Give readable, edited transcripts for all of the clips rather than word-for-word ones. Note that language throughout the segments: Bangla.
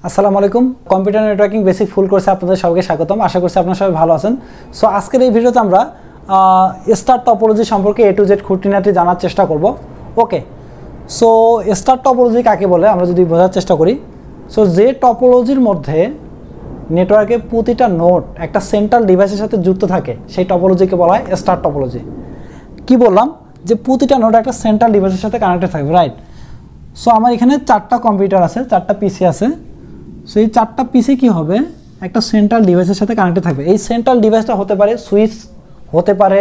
আসসালামু আলাইকুম। কম্পিউটার নেটওয়ার্কিং বেসিক ফুল কোর্সে আপনাদের সবাইকে স্বাগতম। আশা করছি আপনারা সবাই ভালো আছেন। সো আজকের এই ভিডিওতে আমরা স্টার টপোলজি সম্পর্কে A to Z খুঁটিনাটি জানার চেষ্টা করব। ওকে, সো স্টার টপোলজি কাকে বলে আমরা যদি বোঝার চেষ্টা করি, সো যে টপোলজির মধ্যে নেটওয়ার্কের প্রতিটা নোড একটা সেন্ট্রাল ডিভাইসের সাথে যুক্ত থাকে সেই টপোলজিকে বলা হয় স্টার টপোলজি। কি বললাম যে প্রতিটা নোড একটা সেন্ট্রাল ডিভাইসের সাথে কানেক্টেড থাকবে, রাইট? সো আমার এখানে 4টা কম্পিউটার আছে, 4টা পিসি আছে। সো এই 4টা পিসি কী হবে, একটা সেন্ট্রাল ডিভাইসের সাথে কানেক্টেড থাকবে। এই সেন্ট্রাল ডিভাইসটা হতে পারে সুইচ, হতে পারে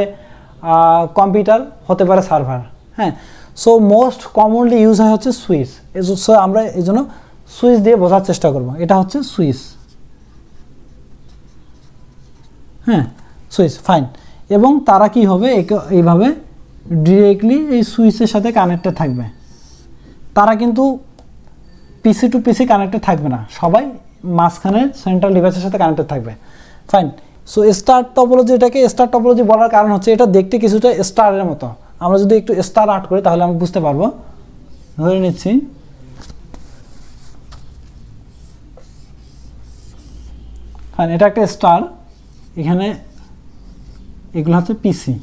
কম্পিউটার, হতে পারে সার্ভার। হ্যাঁ, সো মোস্ট কমনলি ইউজ হয় হচ্ছে সুইচ। সো আমরা এই জন্য সুইচ দিয়ে বোঝার চেষ্টা করব। এটা হচ্ছে সুইচ। হ্যাঁ, সুইচ, ফাইন। এবং তারা কি হবে, এইভাবে ডিরেক্টলি এই সুইচের সাথে কানেক্টেড থাকবে। তারা কিন্তু পিসি টু পিসি কানেক্টেড থাকবে না, সবাই মাঝখানে সেন্ট্রাল ডিভাইসের সাথে কানেক্টেড থাকবে, ফাইন। সো স্টার টপোলজি, এটাকে স্টার টপোলজি বলার কারণ হচ্ছে এটা দেখতে কিছুটা স্টারের মতো। আমরা যদি একটু স্টার আর্ট করি তাহলে আমরা বুঝতে পারবো। ধরে নিচ্ছি ফাইন, এটা একটা স্টার, এখানে এগুলো হচ্ছে পিসি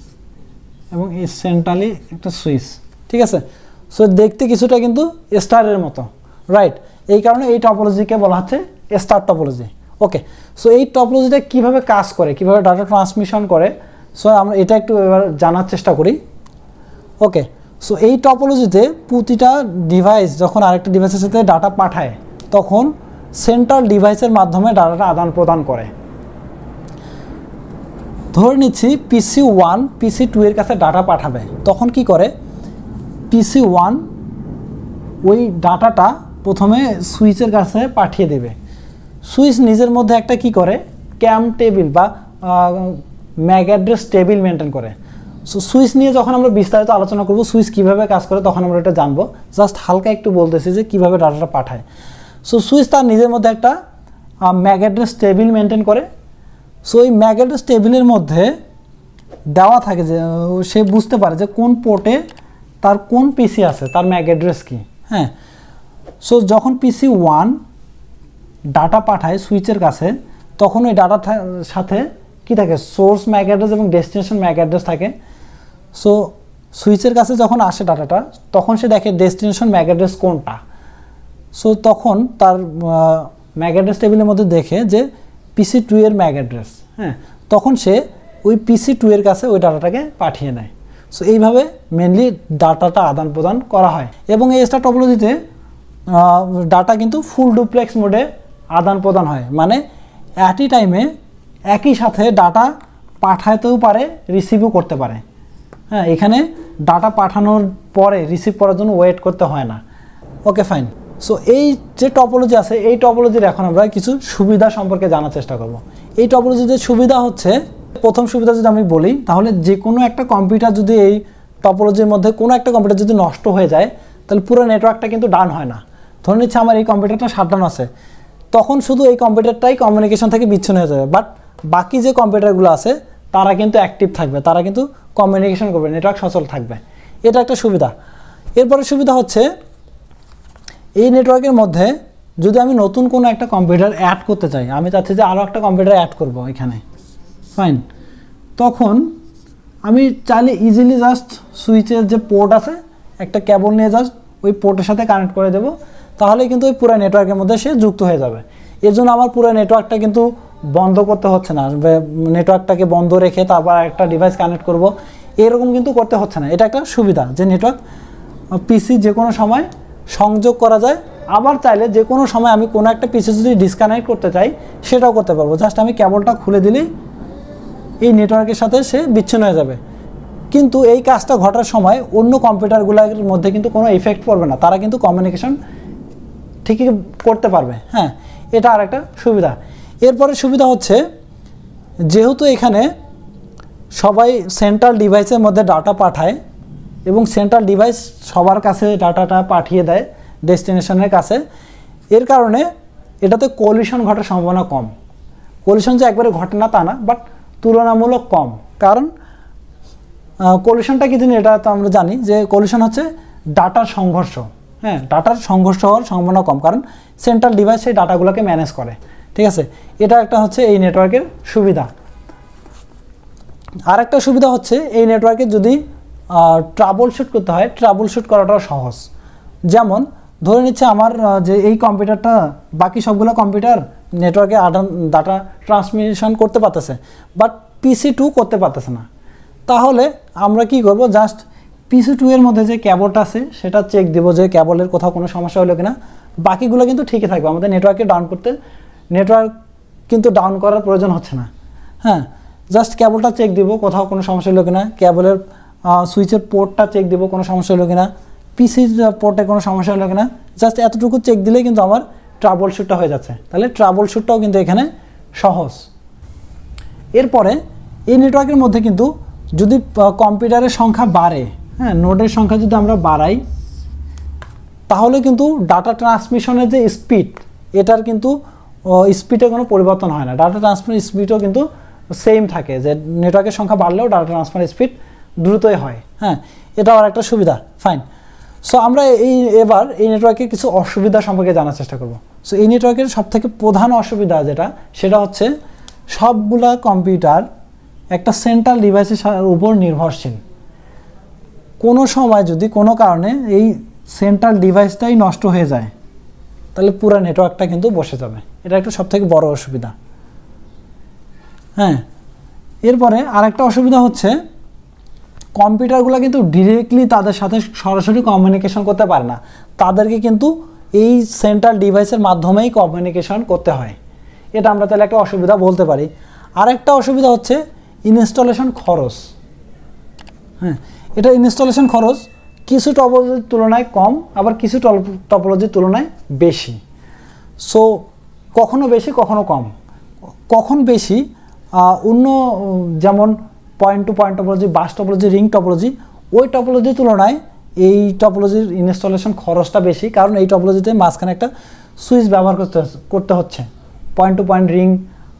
এবং এই সেন্ট্রালি একটা সুইচ, ঠিক আছে? সো দেখতে কিছুটা কিন্তু স্টারের মতো, রাইট? এই কারণে এই টপোলজিকে বলা হচ্ছে স্টার টপোলজি। ওকে, সো এই টপোলজিটা কীভাবে কাজ করে, কীভাবে ডাটা ট্রান্সমিশন করে, সো আমরা এটা একটু এবার জানার চেষ্টা করি। ওকে, সো এই টপোলজিতে প্রতিটা ডিভাইস যখন আরেকটা ডিভাইসের সাথে ডাটা পাঠায় তখন সেন্ট্রাল ডিভাইসের মাধ্যমে ডাটাটা আদান প্রদান করে। ধরে নিচ্ছি পিসি 1 পিসি 2 এর কাছে ডাটা পাঠাবে, তখন কি করে, পিসি 1 ওই ডাটাটা প্রথমে সুইচের কাছে পাঠিয়ে দেবে। সুইচ নিজের মধ্যে একটা কি করে, ক্যাম টেবিল বা ম্যাক অ্যাড্রেস টেবিল মেনটেন করে। সো সুইচ নিয়ে যখন আমরা বিস্তারিত আলোচনা করব, সুইচ কীভাবে কাজ করে তখন আমরা এটা জানবো। জাস্ট হালকা একটু বলতেছি যে কীভাবে ডাটাটা পাঠায়। সো সুইচ তার নিজের মধ্যে একটা ম্যাক অ্যাড্রেস টেবিল মেনটেন করে। সো এই ম্যাক অ্যাড্রেস টেবিলের মধ্যে দেওয়া থাকে যে সে বুঝতে পারে যে কোন পোর্টে তার কোন পিসি আছে, তার ম্যাক অ্যাড্রেস কী। হ্যাঁ, সো যখন পিসি 1 ডাটা পাঠায় সুইচের কাছে তখন ওই ডাটার সাথে কি থাকে, সোর্স ম্যাক অ্যাড্রেস এবং ডেস্টিনেশন ম্যাক অ্যাড্রেস থাকে। সো সুইচের কাছে যখন আসে ডাটাটা তখন সে দেখে ডেস্টিনেশন ম্যাক অ্যাড্রেস কোনটা। সো তখন তার ম্যাক অ্যাড্রেস টেবিলের মধ্যে দেখে যে পিসি 2 এর ম্যাক অ্যাড্রেস। হ্যাঁ, তখন সে ওই পিসি 2 এর কাছে ওই ডাটাটাকে পাঠিয়ে নেয়। সো এইভাবে মেনলি ডাটাটা আদান প্রদান করা হয়। এবং এই স্টার টপোলজিতে ডাটা কিন্তু ফুল ডুপ্লেক্স মোডে আদান প্রদান হয়, মানে অ্যাট এ টাইমে একই সাথে ডাটা পাঠাতেও পারে, রিসিভও করতে পারে। হ্যাঁ, এখানে ডাটা পাঠানোর পরে রিসিভ করার জন্য ওয়েট করতে হয় না। ওকে, ফাইন। সো এই যে টপোলজি আছে, এই টপোলজির এখন আমরা কিছু সুবিধা সম্পর্কে জানার চেষ্টা করব। এই টপোলজির যে সুবিধা হচ্ছে, প্রথম সুবিধা যদি আমি বলি তাহলে যে কোনো একটা কম্পিউটার যদি এই টপোলজির মধ্যে কোনো একটা কম্পিউটার যদি নষ্ট হয়ে যায় তাহলে পুরো নেটওয়ার্কটা কিন্তু ডাউন হয় না। ধরে নিচ্ছে আমার এই কম্পিউটারটা শাটডাউন আছে, তখন শুধু এই কম্পিউটারটাই কমিউনিকেশন থেকে বিচ্ছিন্ন হয়ে যাবে, বাট বাকি যে কম্পিউটারগুলো আছে তারা কিন্তু অ্যাক্টিভ থাকবে, তারা কিন্তু কমিউনিকেশন করবে, নেটওয়ার্ক সচল থাকবে। এটা একটা সুবিধা। এরপরে সুবিধা হচ্ছে এই নেটওয়ার্কের মধ্যে যদি আমি নতুন কোনো একটা কম্পিউটার অ্যাড করতে চাই, আমি চাচ্ছি যে আরও একটা কম্পিউটার অ্যাড করব এখানে, ফাইন। তখন আমি চাইলে ইজিলি জাস্ট সুইচের যে পোর্ট আছে একটা কেবল নিয়ে জাস্ট ওই পোর্টের সাথে কানেক্ট করে দেবো, তাহলেই কিন্তু ওই পুরো নেটওয়ার্কের মধ্যে সে যুক্ত হয়ে যাবে। এর জন্য আমার পুরো নেটওয়ার্কটা কিন্তু বন্ধ করতে হচ্ছে না, নেটওয়ার্কটাকে বন্ধ রেখে তারপর একটা ডিভাইস কানেক্ট করব এরকম কিন্তু করতে হচ্ছে না। এটা একটা সুবিধা যে নেটওয়ার্ক পিসি যে কোনো সময় সংযোগ করা যায়। আবার চাইলে যে কোনো সময় আমি কোনো একটা পিসি যদি ডিসকানেক্ট করতে চাই সেটাও করতে পারবো, জাস্ট আমি কেবলটা খুলে দিলেই এই নেটওয়ার্কের সাথে সে বিচ্ছিন্ন হয়ে যাবে। কিন্তু এই কাজটা ঘটার সময় অন্য কম্পিউটারগুলোর মধ্যে কিন্তু কোনো ইফেক্ট পড়বে না, তারা কিন্তু কমিউনিকেশন ঠিকই করতে পারবে। হ্যাঁ, এটা আর একটা সুবিধা। এরপরে সুবিধা হচ্ছে যেহেতু এখানে সবাই সেন্ট্রাল ডিভাইসের মধ্যে ডাটা পাঠায় এবং সেন্ট্রাল ডিভাইস সবার কাছে ডাটাটা পাঠিয়ে দেয় ডেস্টিনেশনের কাছে, এর কারণে এটাতে কলিশন ঘটার সম্ভাবনা কম। কলিশন যে একবারে ঘটে না তা না, বাট তুলনামূলক কম। কারণ কলিশনটা কি জিনিস এটা তো আমরা জানি যে কলিশন হচ্ছে ডাটার সংঘর্ষ। হ্যাঁ, ডাটার সংঘর্ষ হওয়ার সম্ভাবনা কম, কারণ সেন্ট্রাল ডিভাইস সেই ডাটাগুলোকে ম্যানেজ করে। ঠিক আছে, এটা একটা হচ্ছে এই নেটওয়ার্কের সুবিধা। আর একটা সুবিধা হচ্ছে এই নেটওয়ার্কে যদি ট্রাবল শুট করতে হয়, ট্রাবল শুট করাটাও সহজ। যেমন ধরে নিচ্ছে আমার যে এই কম্পিউটারটা বাকি সবগুলো কম্পিউটার নেটওয়ার্কে ডাটা ট্রান্সমিশন করতে পারতেছে, বাট PC2 করতে পারতেছে না। তাহলে আমরা কি করব, জাস্ট PC2 এর মধ্যে যে কেবলটা আছে সেটা চেক দেবো যে কেবলের কোথাও কোনো সমস্যা হলো কিনা। বাকিগুলো কিন্তু ঠিকই থাকবে, আমাদের নেটওয়ার্কে ডাউন করতে নেটওয়ার্ক কিন্তু ডাউন করার প্রয়োজন হচ্ছে না। হ্যাঁ, জাস্ট কেবলটা চেক দিব কোথাও কোনো সমস্যা হলো কিনা, কেবলের সুইচের পোর্টটা চেক দিব কোনো সমস্যা হলো কিনা, পিসির পোর্টে কোনো সমস্যা হলো কিনা, জাস্ট এতটুকু চেক দিলেই কিন্তু আমার ট্রাবল শুটটা হয়ে যাচ্ছে। তাহলে ট্রাবল শুটটাও কিন্তু এখানে সহজ। এরপরে এই নেটওয়ার্কের মধ্যে কিন্তু যদি কম্পিউটারের সংখ্যা বাড়ে, হ্যাঁ, নোডের সংখ্যা যদি আমরা বাড়াই, তাহলে কিন্তু ডাটা ট্রান্সমিশনের যে স্পিড, এটার কিন্তু স্পিডে কোনো পরিবর্তন হয় না। ডাটা ট্রান্সফার স্পিডও কিন্তু সেম থাকে, যে নেটওয়ার্কের সংখ্যা বাড়লেও ডাটা ট্রান্সফার স্পিড দ্রুতই হয়। হ্যাঁ, এটাও আর একটা সুবিধা। ফাইন। সো আমরা এবার এই নেটওয়ার্কের কিছু অসুবিধা সম্পর্কে জানার চেষ্টা করব। সো এই নেটওয়ার্কের সবথেকে প্রধান অসুবিধা সেটা হচ্ছে সবগুলা কম্পিউটার একটা সেন্ট্রাল ডিভাইসের উপর নির্ভরশীল। কোনো সময় যদি কোনো কারণে এই সেন্ট্রাল ডিভাইসটাই নষ্ট হয়ে যায়, তাহলে পুরো নেটওয়ার্কটা কিন্তু বসে যাবে। এটা একটা সবথেকে বড় অসুবিধা। হ্যাঁ, এরপরে আরেকটা অসুবিধা হচ্ছে কম্পিউটারগুলো কিন্তু ডিরেক্টলি তাদের সাথে সরাসরি কমিউনিকেশন করতে পারে না, তাদেরকে কিন্তু এই সেন্ট্রাল ডিভাইসের মাধ্যমেই কমিউনিকেশন করতে হয়। এটা আমরা তাহলে একটা অসুবিধা বলতে পারি। আরেকটা অসুবিধা হচ্ছে ইনস্টলেশন খরচ। হ্যাঁ, এটা ইনস্টলেশন খরচ কিছু টপোলজির তুলনায় কম, আবার কিছু টপোলজির তুলনায় বেশি। সো কখনো বেশি কখনো কম। কখন বেশি, অন্য যেমন point to point topology, bus topology, ring topology, ওই টপোলজির তুলনায় এই টপোলজির ইনস্টলেশন খরচটা বেশি, কারণ এই টপোলজিতে মাঝখানে একটা সুইচ ব্যবহার করতে হচ্ছে। পয়েন্ট টু পয়েন্ট, রিং,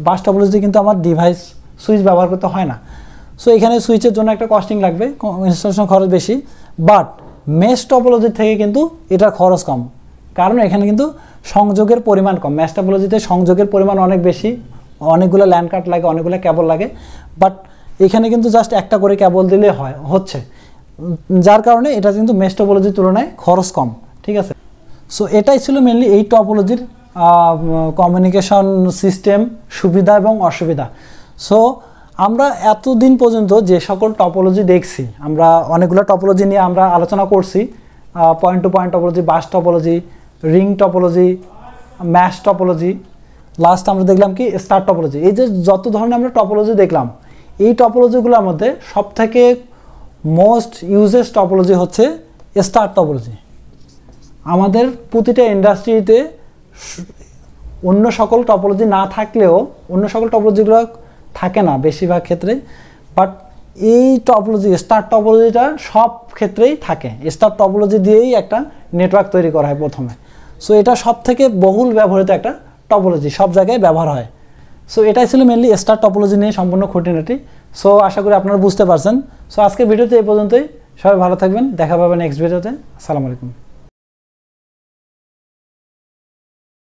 বাস টপোলজিতে কিন্তু আমার ডিভাইস সুইচ ব্যবহার করতে হয় না। সো এখানে সুইচের জন্য একটা কস্টিং লাগবে, ইনস্টলেশন খরচ বেশি। বাট মেশ টপোলজির থেকে কিন্তু এটার খরচ কম, কারণ এখানে কিন্তু সংযোগের পরিমাণ কম। মেশ টপোলজিতে সংযোগের পরিমাণ অনেক বেশি, অনেকগুলো ল্যান্ড কার্ড লাগে, অনেকগুলো কেবল লাগে। বাট এখানে কিন্তু জাস্ট একটা করে কেবল দিলে হচ্ছে, যার কারণে এটা কিন্তু মেশ টপোলজির তুলনায় খরচ কম। ঠিক আছে, সো এটাই ছিল মেনলি এই টপোলজির কমিউনিকেশন সিস্টেম সুবিধা এবং অসুবিধা। সো আমরা এতদিন পর্যন্ত যে সকল টপোলজি দেখছি, আমরা অনেকগুলো টপোলজি নিয়ে আমরা আলোচনা করছি। Point to point topology, bus topology, ring topology, mesh topology, last আমরা দেখলাম কি স্টার টপোলজি। এই যে যত ধরনের আমরা টপোলজি দেখলাম, এই টপোলজিগুলোর মধ্যে সবথেকে মোস্ট ইউজেস টপোলজি হচ্ছে স্টার টপোলজি। আমাদের প্রতিটা ইন্ডাস্ট্রিতে অন্য সকল টপোলজি না থাকলেও, অন্য সকল টপোলজিগুলো থাকে না বেশিরভাগ ক্ষেত্রে, বাট এই টপোলজি, স্টার টপোলজিটা সব ক্ষেত্রেই থাকে। স্টার টপোলজি দিয়েই একটা নেটওয়ার্ক তৈরি করা হয় প্রথমে। সো এটা সব থেকে বহুল ব্যবহৃত একটা টপোলজি, সব জায়গায় ব্যবহার হয়। সো এটাই ছিল মেনলি স্টার টপোলজি নিয়ে সম্পূর্ণ খুঁটিনাটি। সো আশা করি আপনারা বুঝতে পারছেন। সো আজকের ভিডিওতে এই পর্যন্তই। সবাই ভালো থাকবেন, দেখা পাবেন নেক্সট ভিডিওতে। আসসালামু আলাইকুম।